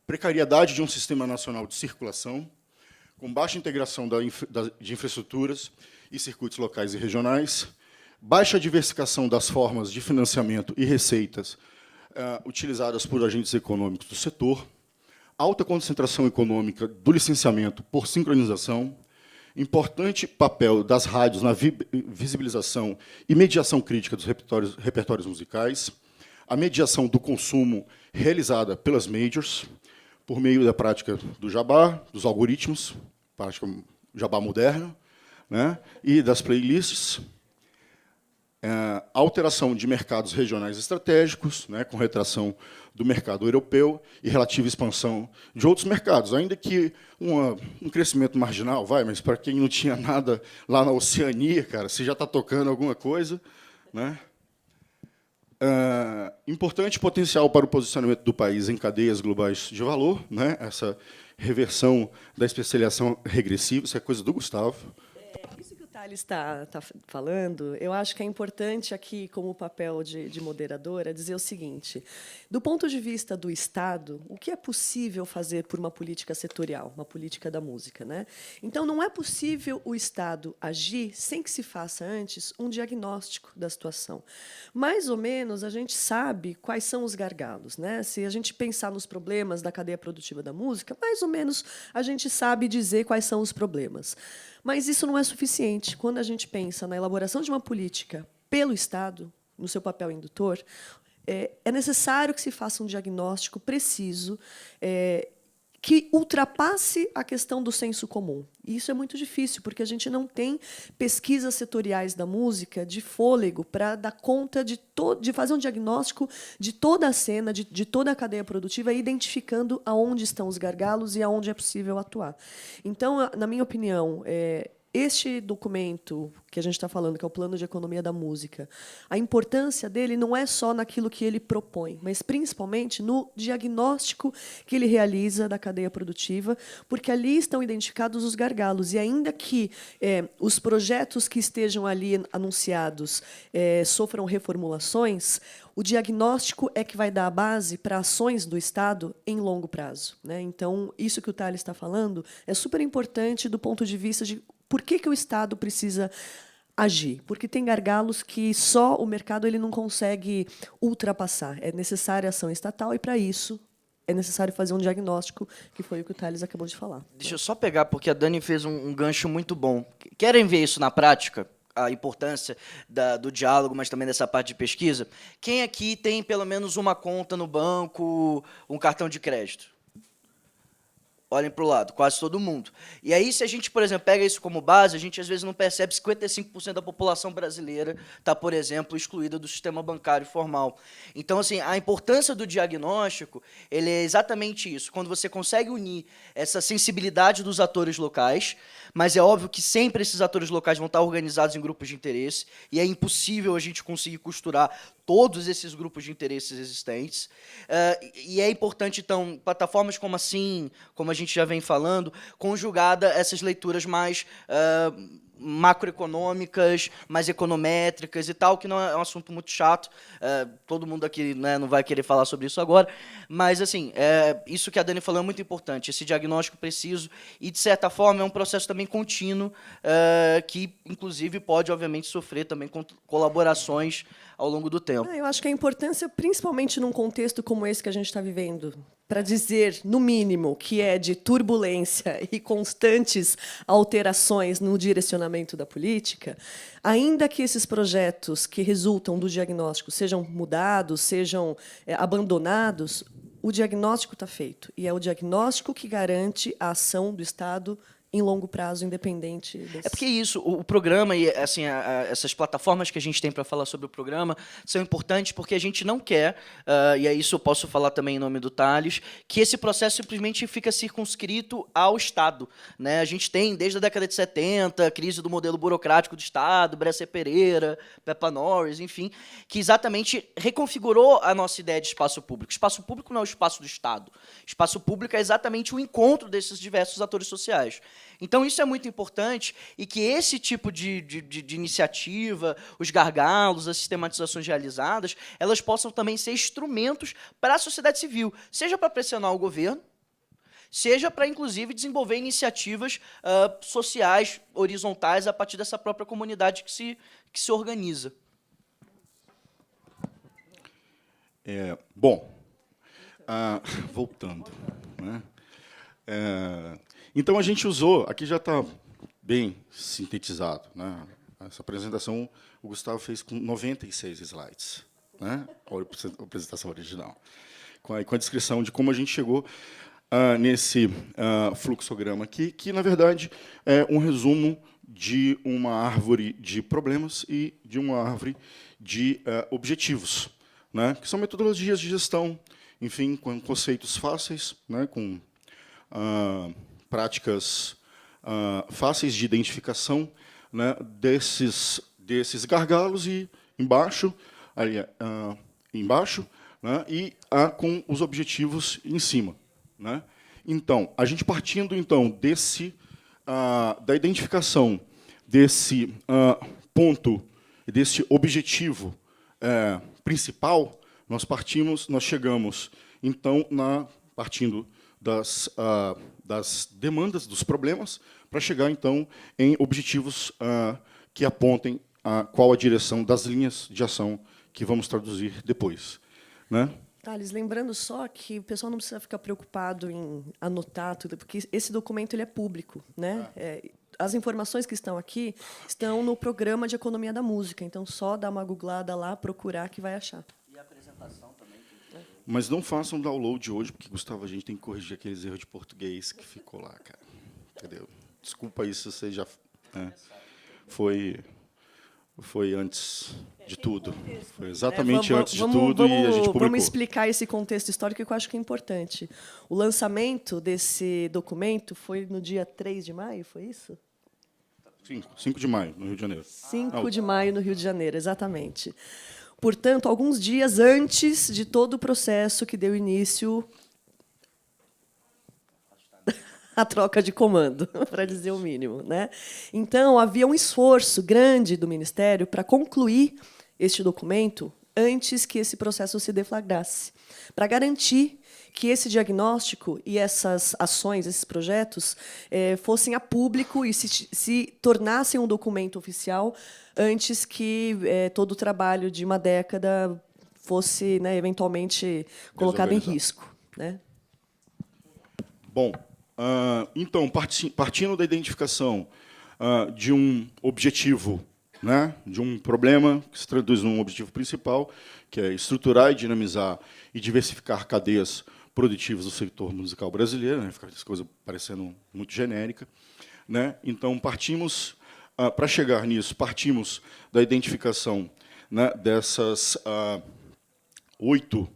Precariedade de um sistema nacional de circulação, com baixa integração de infraestruturas e circuitos locais e regionais, baixa diversificação das formas de financiamento e receitas utilizadas por agentes econômicos do setor, alta concentração econômica do licenciamento por sincronização, importante papel das rádios na visibilização e mediação crítica dos repertórios musicais, a mediação do consumo realizada pelas majors, por meio da prática do jabá, dos algoritmos, prática jabá moderna, né, e das playlists, alteração de mercados regionais estratégicos, né, com retração do mercado europeu e relativa expansão de outros mercados, ainda que um crescimento marginal, mas para quem não tinha nada lá na Oceania, cara, se já está tocando alguma coisa, né? Importante potencial para o posicionamento do país em cadeias globais de valor, né? Essa reversão da especialização regressiva, isso é coisa do Gustavo. Isso que o Thales está falando, eu acho que é importante aqui, como papel de moderadora, dizer o seguinte: do ponto de vista do Estado, o que é possível fazer por uma política setorial, uma política da música, né? Então, não é possível o Estado agir sem que se faça antes um diagnóstico da situação. Mais ou menos, a gente sabe quais são os gargalos, né? Se a gente pensar nos problemas da cadeia produtiva da música, mais ou menos a gente sabe dizer quais são os problemas. Mas isso não é suficiente. Quando a gente pensa na elaboração de uma política pelo Estado, no seu papel indutor, é necessário que se faça um diagnóstico preciso, que ultrapasse a questão do senso comum. E isso é muito difícil, porque a gente não tem pesquisas setoriais da música de fôlego para dar conta de fazer um diagnóstico de toda a cena, de toda a cadeia produtiva, identificando aonde estão os gargalos e aonde é possível atuar. Então, na minha opinião, este documento que a gente está falando, que é o Plano de Economia da Música, a importância dele não é só naquilo que ele propõe, mas principalmente no diagnóstico que ele realiza da cadeia produtiva, porque ali estão identificados os gargalos. E ainda que os projetos que estejam ali anunciados sofram reformulações, o diagnóstico é que vai dar a base para ações do Estado em longo prazo, né? Então, isso que o Thales está falando é super importante do ponto de vista de por que o Estado precisa agir. Porque tem gargalos que só o mercado ele não consegue ultrapassar. É necessária ação estatal e, para isso, é necessário fazer um diagnóstico, que foi o que o Thales acabou de falar. Deixa eu só pegar, porque a Dani fez um gancho muito bom. Querem ver isso na prática? A importância do diálogo, mas também dessa parte de pesquisa. Quem aqui tem pelo menos uma conta no banco, um cartão de crédito? Olhem para o lado, quase todo mundo. E aí, se a gente, por exemplo, pega isso como base, a gente às vezes não percebe que 55% da população brasileira está, por exemplo, excluída do sistema bancário formal. Então, assim, a importância do diagnóstico, ele é exatamente isso. Quando você consegue unir essa sensibilidade dos atores locais, mas é óbvio que sempre esses atores locais vão estar organizados em grupos de interesse, e é impossível a gente conseguir costurar todos esses grupos de interesses existentes. E é importante, então, plataformas como assim, como a gente já vem falando, conjugada essas leituras mais macroeconômicas, mais econométricas e tal, que não é um assunto muito chato. Todo mundo aqui, né, não vai querer falar sobre isso agora, mas assim, isso que a Dani falou é muito importante, esse diagnóstico preciso e, de certa forma, é um processo também contínuo, que, inclusive, pode, obviamente, sofrer também com colaborações ao longo do tempo. Eu acho que a importância, principalmente num contexto como esse que a gente está vivendo, para dizer, no mínimo, que é de turbulência e constantes alterações no direcionamento da política, ainda que esses projetos que resultam do diagnóstico sejam mudados, sejam abandonados, o diagnóstico está feito. E é o diagnóstico que garante a ação do Estado em longo prazo, independente desse... É porque isso, o programa e assim, essas plataformas que a gente tem para falar sobre o programa são importantes porque a gente não quer, e é isso eu posso falar também em nome do Thales, que esse processo simplesmente fica circunscrito ao Estado, né? A gente tem, desde a década de 70, a crise do modelo burocrático do Estado, Bresser Pereira, Peppa Norris, enfim, que exatamente reconfigurou a nossa ideia de espaço público. Espaço público não é o espaço do Estado. Espaço público é exatamente o encontro desses diversos atores sociais. Então, isso é muito importante e que esse tipo de iniciativa, os gargalos, as sistematizações realizadas, elas possam também ser instrumentos para a sociedade civil, seja para pressionar o governo, seja para, inclusive, desenvolver iniciativas sociais, horizontais, a partir dessa própria comunidade que se organiza. Bom, voltando, né? Então, a gente usou, aqui já está bem sintetizado, né? Essa apresentação o Gustavo fez com 96 slides, né? A apresentação original, com a descrição de como a gente chegou nesse fluxograma aqui, que, na verdade, é um resumo de uma árvore de problemas e de uma árvore de objetivos, né? Que são metodologias de gestão, enfim, com conceitos fáceis, né? Com práticas fáceis de identificação, né, desses gargalos e embaixo, né, e com os objetivos em cima, né? Então, a gente partindo então da identificação desse ponto, desse objetivo principal, nós chegamos então partindo das demandas, dos problemas, para chegar, então, em objetivos que apontem qual a direção das linhas de ação que vamos traduzir depois, né? Thales, lembrando só que o pessoal não precisa ficar preocupado em anotar tudo, porque esse documento ele é público, né? As informações que estão aqui estão no programa de economia da música, então só dá uma googlada lá, procurar que vai achar. E a apresentação também. Mas não façam download hoje, porque, Gustavo, a gente tem que corrigir aqueles erros de português que ficou lá, cara. Entendeu? Desculpa isso, você já... Foi antes de tudo. Foi exatamente antes de tudo e a gente publicou. Vamos explicar esse contexto histórico que eu acho que é importante. O lançamento desse documento foi no dia 3 de maio, foi isso? 5 de maio, no Rio de Janeiro. 5 de maio, no Rio de Janeiro, exatamente. Portanto, alguns dias antes de todo o processo que deu início à troca de comando, para dizer o mínimo, né? Então, havia um esforço grande do Ministério para concluir este documento antes que esse processo se deflagrasse, para garantir que esse diagnóstico e essas ações, esses projetos, fossem a público e se tornassem um documento oficial antes que todo o trabalho de uma década fosse, né, eventualmente colocado em risco, né? Bom, então, partindo da identificação de um objetivo, né, de um problema que se traduz num objetivo principal, que é estruturar e dinamizar e diversificar cadeias produtivas do setor musical brasileiro, né, fica essa coisa parecendo muito genérica, né? Então, para chegar nisso, partimos da identificação, né, desses oito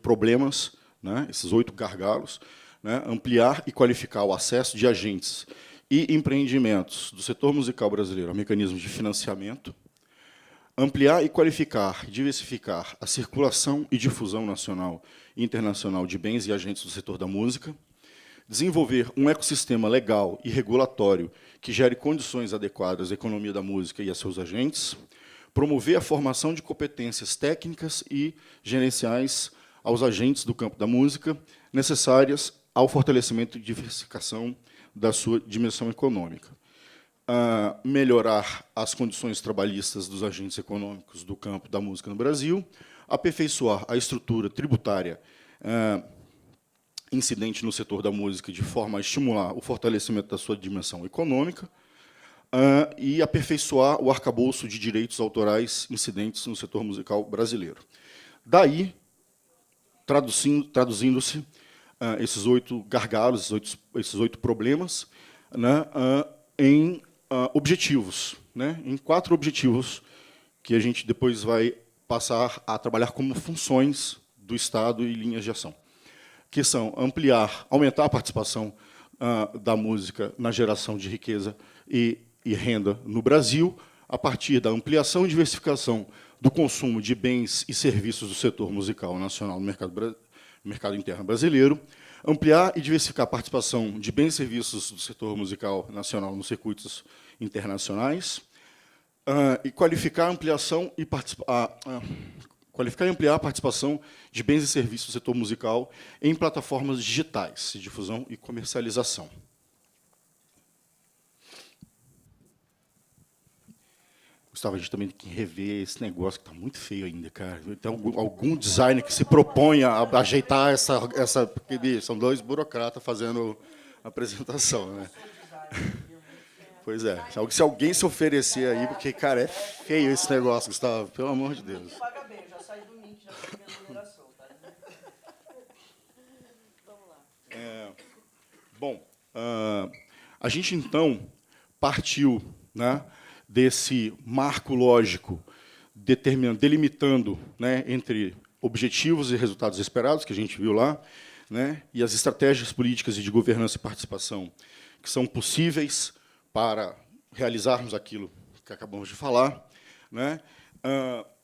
problemas, né, esses 8 gargalos, né, ampliar e qualificar o acesso de agentes e empreendimentos do setor musical brasileiro a mecanismos de financiamento, ampliar e qualificar, diversificar a circulação e difusão nacional e internacional de bens e agentes do setor da música, desenvolver um ecossistema legal e regulatório que gere condições adequadas à economia da música e a seus agentes, promover a formação de competências técnicas e gerenciais aos agentes do campo da música necessárias ao fortalecimento e diversificação da sua dimensão econômica, melhorar as condições trabalhistas dos agentes econômicos do campo da música no Brasil, aperfeiçoar a estrutura tributária incidente no setor da música de forma a estimular o fortalecimento da sua dimensão econômica e aperfeiçoar o arcabouço de direitos autorais incidentes no setor musical brasileiro. Daí, traduzindo-se esses 8 gargalos, esses 8 problemas, né, em objetivos, né, em 4 objetivos que a gente depois vai passar a trabalhar como funções do Estado e linhas de ação, que são aumentar a participação da música na geração de riqueza e renda no Brasil, a partir da ampliação e diversificação do consumo de bens e serviços do setor musical nacional no no mercado interno brasileiro, ampliar e diversificar a participação de bens e serviços do setor musical nacional nos circuitos internacionais, e qualificar a ampliação e qualificar e ampliar a participação de bens e serviços do setor musical em plataformas digitais de difusão e comercialização. Gustavo, a gente também tem que rever esse negócio que está muito feio ainda, cara. Tem algum designer que se propõe a ajeitar essa porque são dois burocratas fazendo a apresentação, né? Pois é. Se alguém se oferecer aí, porque, cara, é feio esse negócio, Gustavo, pelo amor de Deus. Paga bem, já sai do link, já tem minha numeração, tá? Vamos lá. Bom, a gente, então, partiu, né, desse marco lógico delimitando, né, entre objetivos e resultados esperados, que a gente viu lá, né, e as estratégias políticas e de governança e participação que são possíveis para realizarmos aquilo que acabamos de falar, né,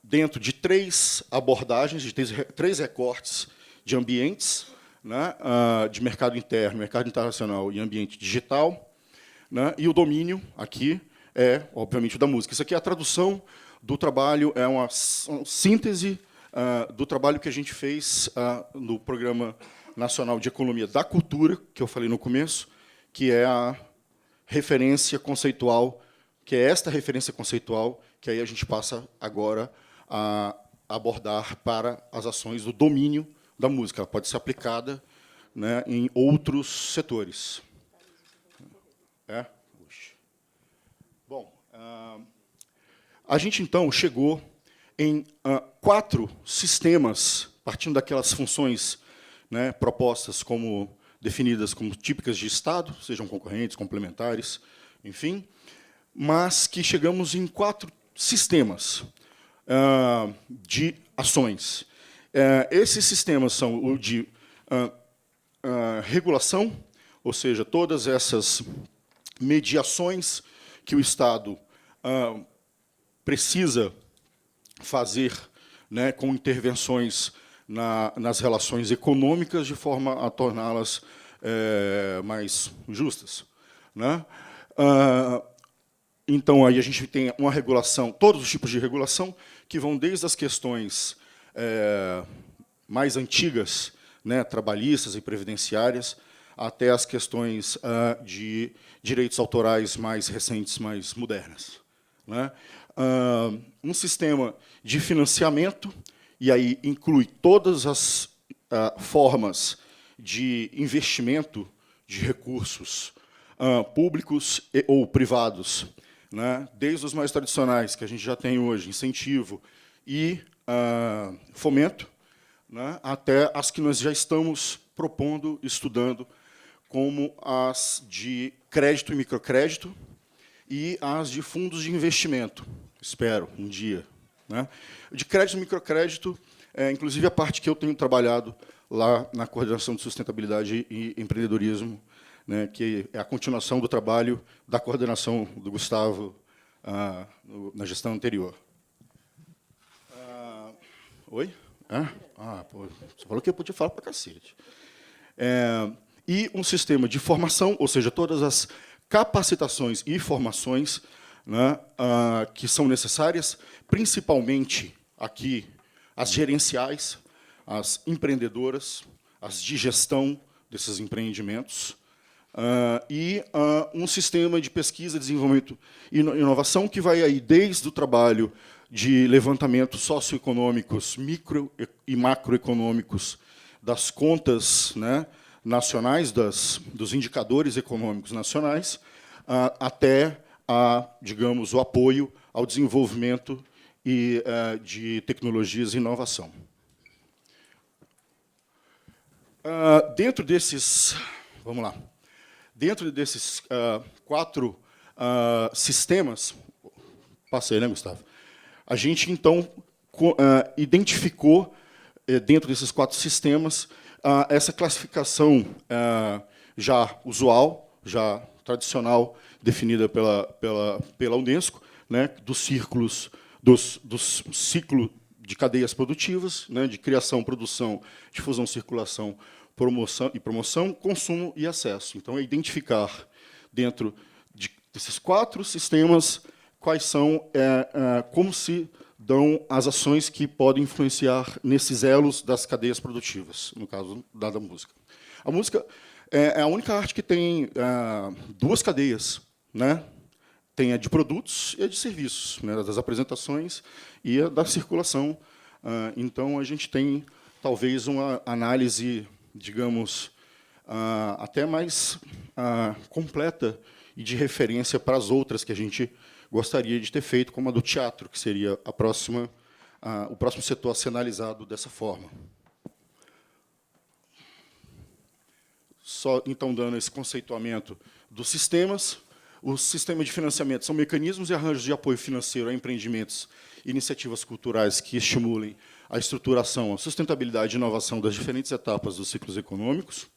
dentro de 3 abordagens, de 3 recortes de ambientes, né, de mercado interno, mercado internacional e ambiente digital, né, e o domínio aqui é, obviamente, o da música. Isso aqui é a tradução do trabalho, é uma síntese do trabalho que a gente fez no Programa Nacional de Economia da Cultura, que eu falei no começo, que é a referência conceitual, que é esta referência conceitual que aí a gente passa agora a abordar para as ações do domínio da música. Ela pode ser aplicada, né, em outros setores. Bom, a gente, então, chegou em 4 sistemas, partindo daquelas funções, né, propostas como definidas como típicas de Estado, sejam concorrentes, complementares, enfim, mas que chegamos em 4 sistemas de ações. Esses sistemas são o de regulação, ou seja, todas essas mediações que o Estado precisa fazer, né, com intervenções nas relações econômicas, de forma a torná-las mais justas, né? Então, aí a gente tem uma regulação, todos os tipos de regulação, que vão desde as questões mais antigas, né, trabalhistas e previdenciárias, até as questões de direitos autorais mais recentes, mais modernas, né? Um sistema de financiamento, e aí inclui todas as formas de investimento de recursos públicos ou privados, né, desde os mais tradicionais, que a gente já tem hoje, incentivo e fomento, né, até as que nós já estamos propondo, estudando, como as de crédito e microcrédito e as de fundos de investimento, espero, um dia, né. De crédito e microcrédito, inclusive a parte que eu tenho trabalhado lá na Coordenação de Sustentabilidade e Empreendedorismo, né, que é a continuação do trabalho da coordenação do Gustavo na gestão anterior. Oi? Pô, você falou que eu podia falar para cacete. E um sistema de formação, ou seja, todas as capacitações e formações, né, que são necessárias, principalmente aqui as gerenciais, as empreendedoras, as de gestão desses empreendimentos, e um sistema de pesquisa, desenvolvimento e inovação que vai aí desde o trabalho de levantamento socioeconômicos, micro e macroeconômicos das contas, né, nacionais, dos indicadores econômicos nacionais, até digamos, o apoio ao desenvolvimento de tecnologias e inovação. Dentro desses, vamos lá, dentro desses 4 sistemas, passei, né, Gustavo? A gente, então, identificou, dentro desses 4 sistemas, essa classificação já usual, já tradicional, definida pela Unesco, né, dos ciclos, do ciclo de cadeias produtivas, né, de criação, produção, difusão, circulação, promoção, consumo e acesso. Então, é identificar, dentro desses 4 sistemas, quais são, como se dão as ações que podem influenciar nesses elos das cadeias produtivas, no caso da música. A música é a única arte que tem 2 cadeias, né? Tem a de produtos e a de serviços, né? Das apresentações e a da circulação. Então, a gente tem, talvez, uma análise, digamos, até mais completa e de referência para as outras que a gente gostaria de ter feito, como a do teatro, que seria o próximo setor a ser analisado dessa forma. Só, então, dando esse conceituamento dos sistemas. Os sistemas de financiamento são mecanismos e arranjos de apoio financeiro a empreendimentos e iniciativas culturais que estimulem a estruturação, a sustentabilidade e inovação das diferentes etapas dos ciclos econômicos.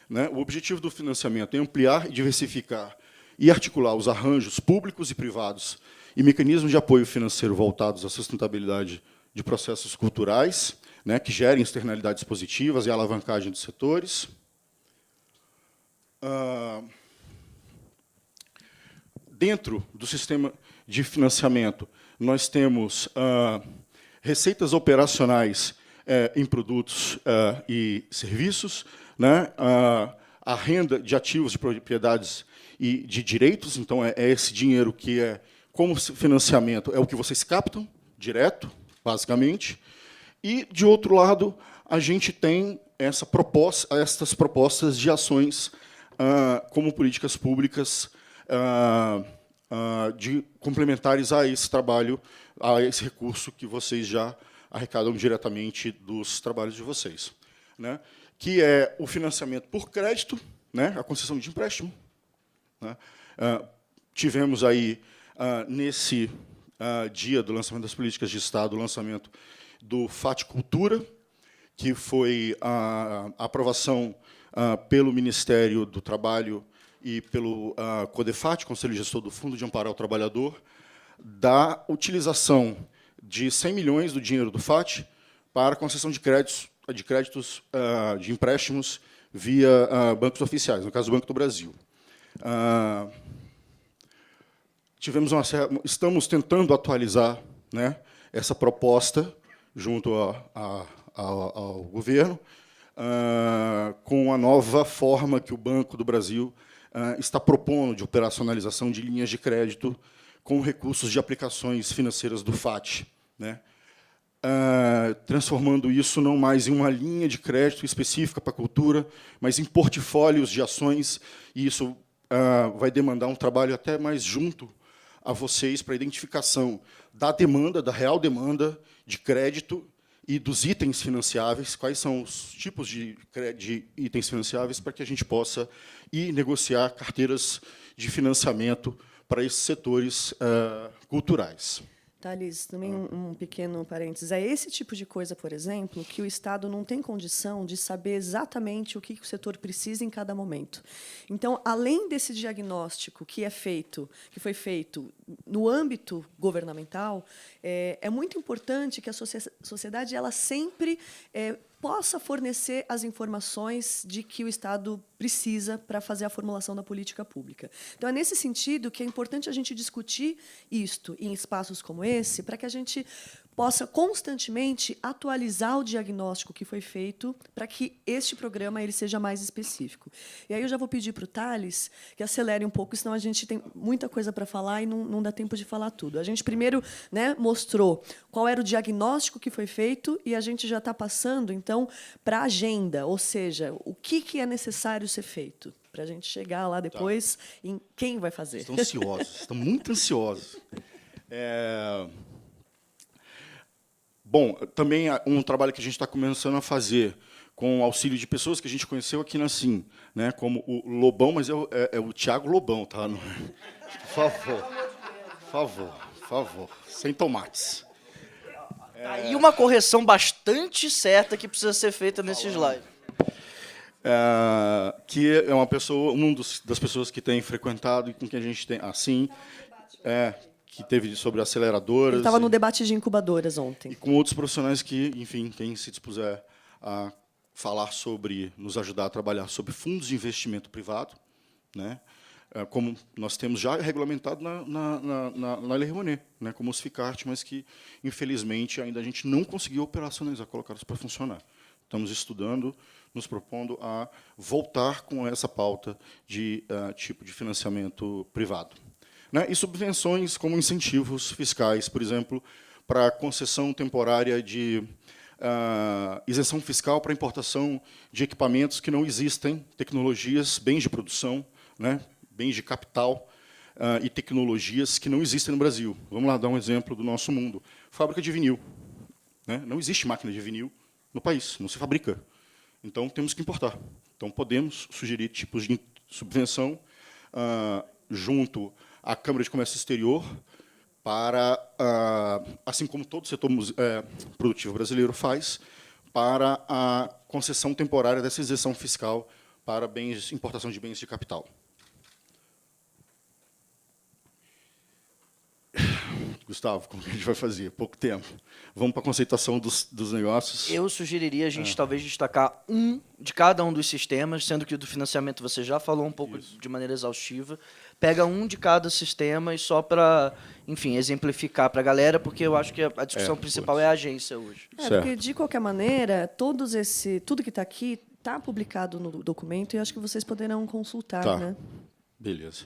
Né? O objetivo do financiamento é ampliar e diversificar e articular os arranjos públicos e privados e mecanismos de apoio financeiro voltados à sustentabilidade de processos culturais, né, que gerem externalidades positivas e alavancagem dos setores. Dentro do sistema de financiamento, nós temos receitas operacionais em produtos e serviços, né, a renda de ativos, de propriedades e de direitos. Então, é esse dinheiro que como financiamento, é o que vocês captam direto, basicamente. E, de outro lado, a gente tem essas propostas de ações como políticas públicas de complementares a esse trabalho, a esse recurso que vocês já arrecadam diretamente dos trabalhos de vocês, né? Que é o financiamento por crédito, né? A concessão de empréstimo, né? Tivemos aí, nesse dia do lançamento das políticas de Estado, o lançamento do FAT Cultura, que foi a aprovação pelo Ministério do Trabalho e pelo CODEFAT, Conselho Gestor do Fundo de Amparo ao Trabalhador, da utilização de 100 milhões do dinheiro do FAT para concessão de créditos de empréstimos via bancos oficiais, no caso, o Banco do Brasil. Estamos tentando atualizar, né, essa proposta junto ao governo, com a nova forma que o Banco do Brasil está propondo de operacionalização de linhas de crédito com recursos de aplicações financeiras do FAT, né? Transformando isso não mais em uma linha de crédito específica para a cultura, mas em portfólios de ações, e isso vai demandar um trabalho até mais junto a vocês para a identificação da demanda, da real demanda de crédito e dos itens financiáveis, quais são os tipos de itens financiáveis, para que a gente possa ir negociar carteiras de financiamento para esses setores culturais. Thales, também um pequeno parênteses. É esse tipo de coisa, por exemplo, que o Estado não tem condição de saber exatamente o que o setor precisa em cada momento. Então, além desse diagnóstico que foi feito no âmbito governamental, é muito importante que a sociedade ela sempre possa fornecer as informações de que o Estado precisa para fazer a formulação da política pública. Então, é nesse sentido que é importante a gente discutir isto em espaços como esse, para que a gente possa constantemente atualizar o diagnóstico que foi feito para que este programa ele seja mais específico. E aí eu já vou pedir para o Thales que acelere um pouco, senão a gente tem muita coisa para falar e não dá tempo de falar tudo. A gente primeiro, né, mostrou qual era o diagnóstico que foi feito e a gente já está passando, então, para a agenda, ou seja, o que é necessário ser feito, para a gente chegar lá depois em quem vai fazer. Estão ansiosos, estão muito ansiosos. Bom, também um trabalho que a gente está começando a fazer com o auxílio de pessoas que a gente conheceu aqui na CIM, né, como o Lobão, mas é o Tiago Lobão, tá? Por favor, sem tomates. E uma correção bastante certa que precisa ser feita nesse slide. Que é uma pessoa, das pessoas que tem frequentado e com quem a gente tem, assim, que teve sobre aceleradoras. Ele estava no debate de incubadoras E ontem. com outros profissionais que, enfim, quem se dispuser a falar sobre, nos ajudar a trabalhar sobre fundos de investimento privado, né? Como nós temos já regulamentado na Lei Rouanet, né? Como os FICART, mas que, infelizmente, ainda a gente não conseguiu operacionalizar, colocar isso para funcionar. Estamos estudando, nos propondo a voltar com essa pauta de tipo de financiamento privado. Né? E subvenções como incentivos fiscais, por exemplo, para concessão temporária de isenção fiscal para importação de equipamentos que não existem, tecnologias, bens de produção, né? Bens de capital e tecnologias que não existem no Brasil. Vamos lá dar um exemplo do nosso mundo. Fábrica de vinil. Né? Não existe máquina de vinil no país, não se fabrica. Então, temos que importar. Então, podemos sugerir tipos de subvenção junto à Câmara de Comércio Exterior para, assim como todo o setor produtivo brasileiro faz, para a concessão temporária dessa isenção fiscal para importação de bens de capital. Gustavo, como que a gente vai fazer? Pouco tempo. Vamos para a conceituação dos negócios. Eu sugeriria a gente talvez destacar um de cada um dos sistemas, sendo que o do financiamento você já falou um pouco de maneira exaustiva. Pega um de cada sistema e só para, enfim, exemplificar para a galera, porque eu acho que a discussão principal é a agência hoje. Porque, de qualquer maneira, tudo que está aqui está publicado no documento e acho que vocês poderão consultar. Tá. Né? Beleza.